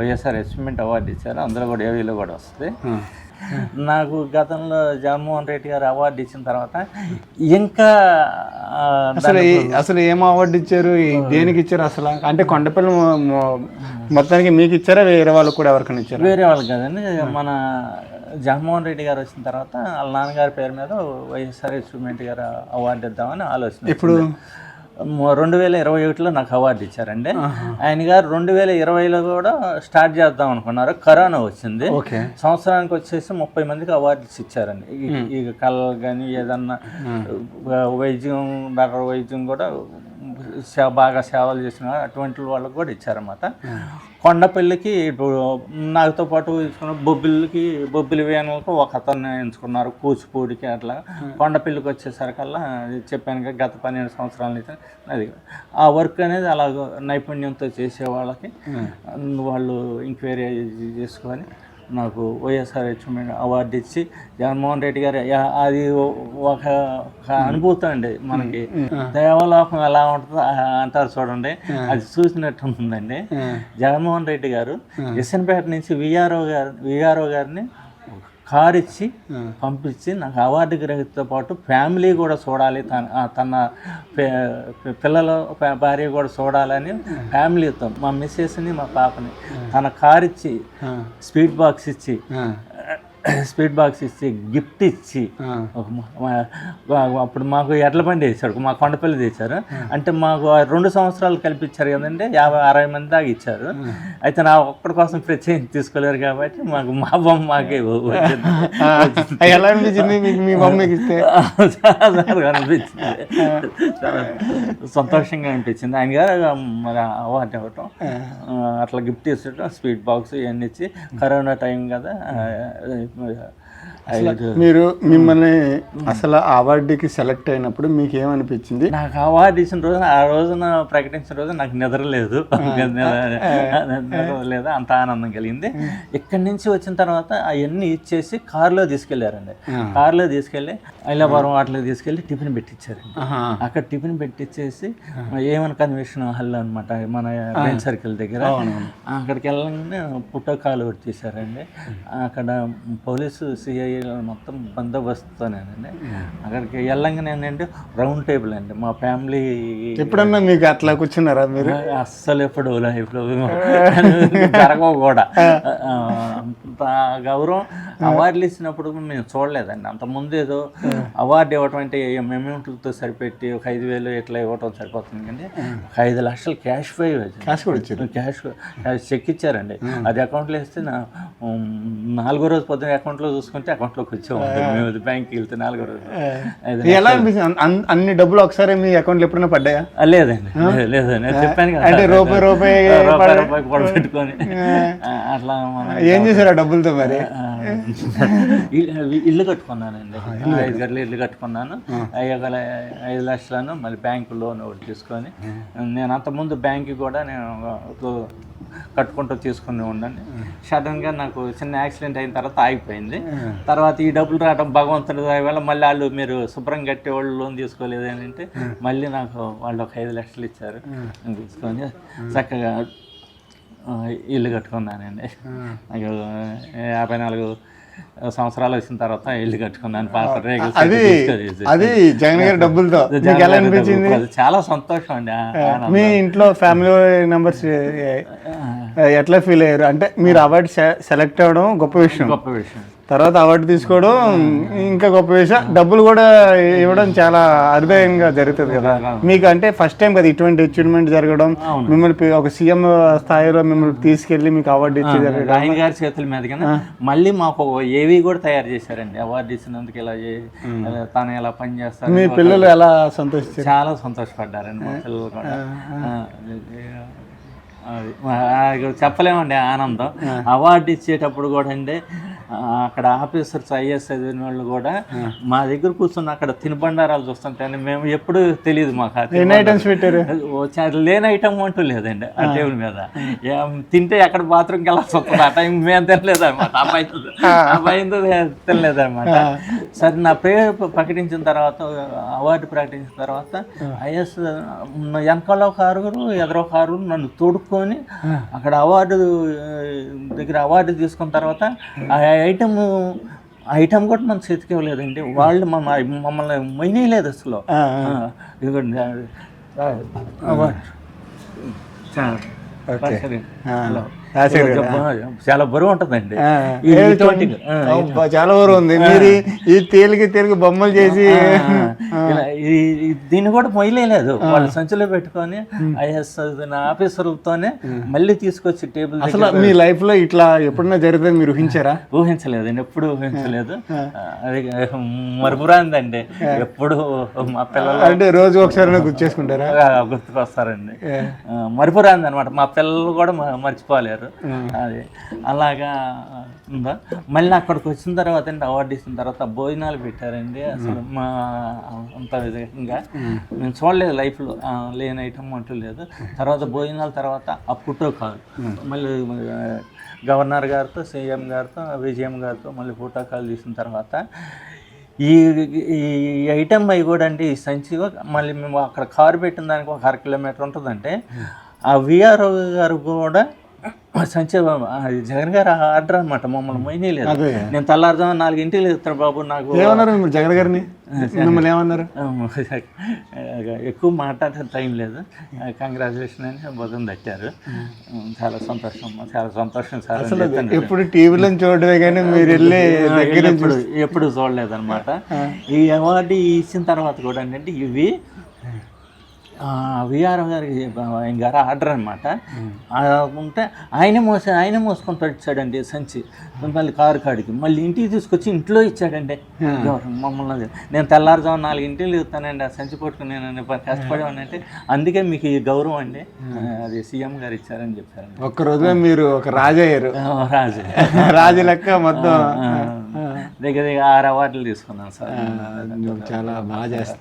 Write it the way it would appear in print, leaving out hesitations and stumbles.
YSR achievement award ఇచ్చారు, అందులో కూడా ఏవీలో కూడా వస్తుంది. నాకు గతంలో జగన్మోహన్ రెడ్డి గారు అవార్డు ఇచ్చిన తర్వాత ఇంకా అసలు ఏం అవార్డు ఇచ్చారు, దేనికి ఇచ్చారు అసలు? అంటే కొండపల్లి మొత్తానికి మీకు ఇచ్చారా, వేరే వాళ్ళకి కూడా ఎవరికైనా ఇచ్చారు? వేరే వాళ్ళకి కదండి, మన జగన్మోహన్ రెడ్డి గారు వచ్చిన తర్వాత వాళ్ళ నాన్నగారి పేరు మీద వైఎస్ఆర్ అచీవ్మెంట్ గారు అవార్డు ఇద్దామని ఆలోచన. ఇప్పుడు 2021లో నాకు అవార్డు ఇచ్చారండి. ఆయన గారు 2020లో కూడా స్టార్ట్ చేద్దాం అనుకున్నారు, కరోనా వచ్చింది. సంవత్సరానికి వచ్చేసి 30 మందికి అవార్డ్స్ ఇచ్చారండి. ఇక కళలు కానీ ఏదన్నా వైద్యం కూడా బాగా సేవలు చేసిన అటువంటి వాళ్ళకి కూడా ఇచ్చారన్నమాట. కొండపల్లికి నాతో పాటు బొబ్బిలి వేణులకు ఒక అతన్ని ఎంచుకున్నారు, కూచిపూడికి. అట్లా కొండపల్లికి వచ్చేసరికల్లా చెప్పాను గత 12 సంవత్సరాల నుంచి అది ఆ వర్క్ అనేది అలా నైపుణ్యంతో చేసే వాళ్ళకి వాళ్ళు ఎంక్వైరీ చేసుకొని నాకు వైఎస్ఆర్ అచీవ్మెంట్ అవార్డు ఇచ్చి జగన్మోహన్ రెడ్డి గారు అది ఒక అనుభూతి అండి. మనకి దేవలోకం ఎలా ఉంటుందో అంటారు చూడండి, అది చూసినట్టు ఉంటుందండి. జగన్మోహన్ రెడ్డి గారు ఎస్ఎన్పేట నుంచి విఆర్ఓ గారిని కారు ఇచ్చి పంపించి నాకు అవార్డు గ్రహీతతో పాటు ఫ్యామిలీ కూడా చూడాలి, తన పిల్లల భార్య కూడా చూడాలని ఫ్యామిలీతో మా మిస్సెస్ని మా పాపని తన కారు ఇచ్చి స్వీట్ బాక్స్ ఇచ్చి గిఫ్ట్ ఇచ్చి అప్పుడు మాకు ఎడ్ల బండి వేసాడు, మా కొండపల్లి తెచ్చారు. అంటే మాకు 2 సంవత్సరాలు కల్పించారు కదండి, 50-60 మంది దాకా ఇచ్చారు. అయితే నా ఒక్కడి కోసం ప్రత్యేకంగా తీసుకోలేరు కాబట్టి మాకు మా బొమ్మ మాకే ఎలా అనిపించింది మీ బొమ్మకి ఇస్తే? అనిపించింది, సంతోషంగా అనిపించింది. ఆయన గారు మరి అవార్డు ఇవ్వటం, అట్లా గిఫ్ట్ ఇచ్చటం, స్వీట్ బాక్స్ ఇవన్నీ ఇచ్చి, కరోనా టైం కదా. మీరు మిమ్మల్ని అసలు అవార్డుకి సెలెక్ట్ అయినప్పుడు మీకు ఏమనిపించింది? నాకు అవార్డు ఇచ్చిన రోజున, ఆ రోజున ప్రకటించిన రోజు నాకు నిద్ర లేదు, అంత ఆనందం కలిగింది. ఇక్కడి నుంచి వచ్చిన తర్వాత అవన్నీ ఇచ్చేసి కారులో తీసుకెళ్లారండి. కారులో తీసుకెళ్ళి ఐలాపురం వాటిలో తీసుకెళ్ళి టిఫిన్ పెట్టించారండి. అక్కడ టిఫిన్ పెట్టించేసి ఏమని కన్వెన్షన్ హాల్ అనమాట, మన బెంచ్ సర్కిల్ దగ్గర. అక్కడికి వెళ్ళగానే పుట్టకాలు వచ్చేసారండి. అక్కడ పోలీసు సిఐ మొత్తం బందోబస్తుతోనేనండి. అక్కడికి వెళ్ళంగానే ఏంటంటే రౌండ్ టేబుల్ అండి, మా ఫ్యామిలీ. ఎప్పుడన్నా మీకు అట్లా కూర్చున్నారా మీరు? అస్సలు ఎప్పుడు జరగవు కూడా. అంత గౌరవం అవార్డులు ఇచ్చినప్పుడు మేము చూడలేదండి. అంతకుముందు ఏదో అవార్డు ఇవ్వటం అంటే అమౌంట్లతో సరిపెట్టి ఒక 5,000 ఇట్లా ఇవ్వటం సరిపోతుంది, కానీ 5 లక్షలు క్యాష్ చెక్ ఇచ్చారండి. అది అకౌంట్లో వేస్తే 4వ రోజు పొద్దున అకౌంట్లో చూసుకుంటే అకౌంట్లోకి వచ్చేవాళ్ళు. మేము బ్యాంక్కి వెళ్తే 4వ రోజు. ఎలా అనిపిస్తుంది? అన్ని డబ్బులు ఒకసారి మీ అకౌంట్లో ఎప్పుడైనా పడ్డాయా? లేదండి, చెప్పాను కదా, అంటే రూపాయి కూడా పెట్టుకొని అట్లా. ఏం చేశారు ఆ డబ్బులతో మరి? ఇల్లు కట్టుకున్నానండి, 5 గంటలు ఇల్లు కట్టుకున్నాను. 5 లక్షలను మళ్ళీ బ్యాంకు లోన్ ఒకటి తీసుకొని, నేను అంతకుముందు బ్యాంక్కి కూడా నేను కట్టుకుంటూ తీసుకుని ఉండండి. సడన్గా నాకు చిన్న యాక్సిడెంట్ అయిన తర్వాత ఆగిపోయింది. తర్వాత ఈ డబ్బులు రావడం భగవంతుడి వల్ల మళ్ళీ వాళ్ళు మీరు శుభ్రం కట్టేవాళ్ళు లోన్ తీసుకోలేదు అని అంటే మళ్ళీ నాకు వాళ్ళు ఒక 5 లక్షలు ఇచ్చారు. తీసుకొని చక్కగా ఇల్లు కట్టుకున్నానండి. నాకు 54 సంవత్సరాలు వచ్చిన తర్వాత ఇల్లు కట్టుకున్నాను. అది జగన్ గారి డబ్బులతో. ఎలా అనిపించింది? చాలా సంతోషం అండి. మీ ఇంట్లో ఫ్యామిలీ మెంబర్స్ ఎట్లా ఫీల్ అయ్యారు? అంటే మీరు అవార్డు సెలెక్ట్ అవ్వడం గొప్ప విషయం, తర్వాత అవార్డు తీసుకోవడం ఇంకా గొప్ప విషయం. డబ్బులు కూడా ఇవ్వడం చాలా అరుదైనగా జరుగుతుంది కదా మీకు. అంటే ఫస్ట్ టైం కదా ఇటువంటి అచీవ్మెంట్ జరగడం, మిమ్మల్ని ఒక సీఎం స్థాయిలో మిమ్మల్ని తీసుకెళ్ళి మీకు అవార్డు ఇచ్చి జరగడం. ఆయన గారి చేతుల మీద మళ్ళీ మాకు ఏవి కూడా తయారు చేశారండి. అవార్డు ఇచ్చినందుకు ఇలా తను ఎలా పనిచేస్తారు. మీ పిల్లలు ఎలా సంతోషించారు? చాలా సంతోషపడ్డారండి మా పిల్లలు కూడా. చెప్పలేమండి ఆనందం. అవార్డు ఇచ్చేటప్పుడు కూడా అండి అక్కడ ఆఫీసర్స్ ఐఏఎస్ చదివిన వాళ్ళు కూడా మా దగ్గర కూర్చొని అక్కడ తినుబండారాలు చూస్తుంటే మేము ఎప్పుడు తెలియదు మాకు ఎన్ని ఐటమ్స్ పెట్టారు? లేని ఐటమ్ అంటూ లేదండి ఆ టేబుల్ మీద. తింటే ఎక్కడ బాత్రూమ్కి వెళ్ళాల్సి వస్తుంది ఆ టైం మేము తినలేదు అనమాట. అబ్బాయితో తినలేదు అనమాట. సరే నా పేరు ప్రకటించిన తర్వాత, అవార్డు ప్రకటించిన తర్వాత ఐఎస్ వెనకాల ఒక ఆరుగురు ఎదురో ఒక ఆరుగురు నన్ను తోడుకొని అక్కడ అవార్డు దగ్గర అవార్డు తీసుకున్న తర్వాత ఆ ఐటమ్ కూడా మన చేతికి ఇవ్వలేదండి. వాళ్ళు మమ్మల్ని మొయ్యలేదు అసలు. ఇదిగోండి అవార్డు. చాలా బరువు ఉంటుందండి. చాలా బరువు ఉంది. మీరు ఈ తేలికి బొమ్మలు చేసి దీన్ని కూడా మొయ్యలేదు. వాళ్ళు సంచిలో పెట్టుకొని ఐఎస్ ఆఫీసర్లతోనే మళ్ళీ తీసుకొచ్చి టేబుల్. అసలు మీ లైఫ్ లో ఇట్లా ఎప్పుడన్నా జరిగితే మీరు ఊహించారా? ఊహించలేదండి, ఎప్పుడు ఊహించలేదు. అది మరుపురాందండి. ఎప్పుడు మా పిల్లలు అంటే రోజు ఒకసారి గుర్తు చేసుకుంటారా? గుర్తుకొస్తారండి. మరుపురాంది అనమాట. మా పిల్లలు కూడా మర్చిపోలేరు. అది అలాగా ఉందా. మళ్ళీ అక్కడికి వచ్చిన తర్వాత అండి, అవార్డు ఇచ్చిన తర్వాత భోజనాలు పెట్టారండి. అసలు మా అంత విధంగా నేను చూడలేదు లైఫ్లో, లేని ఐటమ్ అంటూ లేదు. తర్వాత భోజనాల తర్వాత ఆ ప్రోటోకాల్ మళ్ళీ గవర్నర్ గారితో, సీఎం గారితో, విజయం గారితో మళ్ళీ ప్రోటోకాల్ తీసిన తర్వాత ఈ ఐటమ్ అవి కూడా అండి, ఈ సంచి మళ్ళీ మేము అక్కడ కారు పెట్టిన దానికి ఒక 1/2 కిలోమీటర్ ఉంటుందంటే ఆ విఆర్ఓ గారు కూడా సంచే జగన్ గారు ఆర్డర్ అనమాట. మమ్మల్ని మొయ్యనే లేదు. నేను తెల్లారుజాము 4 లేస్తాను బాబు. నాకు ఏమన్నారు మీరు జగన్ గారిని? మిమ్మల్ని ఏమన్నారు? ఎక్కువ మాట్లాడే టైం లేదు. కంగ్రాచులేషన్ అని బుధం తట్టారు. చాలా సంతోషం, చాలా సంతోషం సార్. ఎప్పుడు టీవీలో చూడమే కానీ మీరు వెళ్ళి ఎప్పుడు చూడలేదన్నమాట. ఈ అవార్డు ఇచ్చిన తర్వాత కూడా ఏంటంటే ఇవి విఆర్ఓ గారికి ఆయన గారు ఆర్డర్ అనమాట. ఉంటే ఆయన మోసుకొని ఇచ్చాడండి సంచి. మళ్ళీ కారు కాడికి మళ్ళీ ఇంటికి తీసుకొచ్చి ఇంట్లో ఇచ్చాడండి మమ్మల్ని. నేను తెల్లారుజాము 4 లేస్తానండి ఆ సంచి పట్టుకుని నేను కష్టపడేవాడినంటే అందుకే మీకు ఈ గౌరవం అండి, అది సీఎం గారు ఇచ్చారని చెప్పారు. ఒక్కరోజు మీరు ఒక రాజు అయ్యారు. రాజు లెక్క మొత్తం దగ్గర 6 అవార్డులు తీసుకున్నాను సార్. చాలా బాగా చేస్తారు.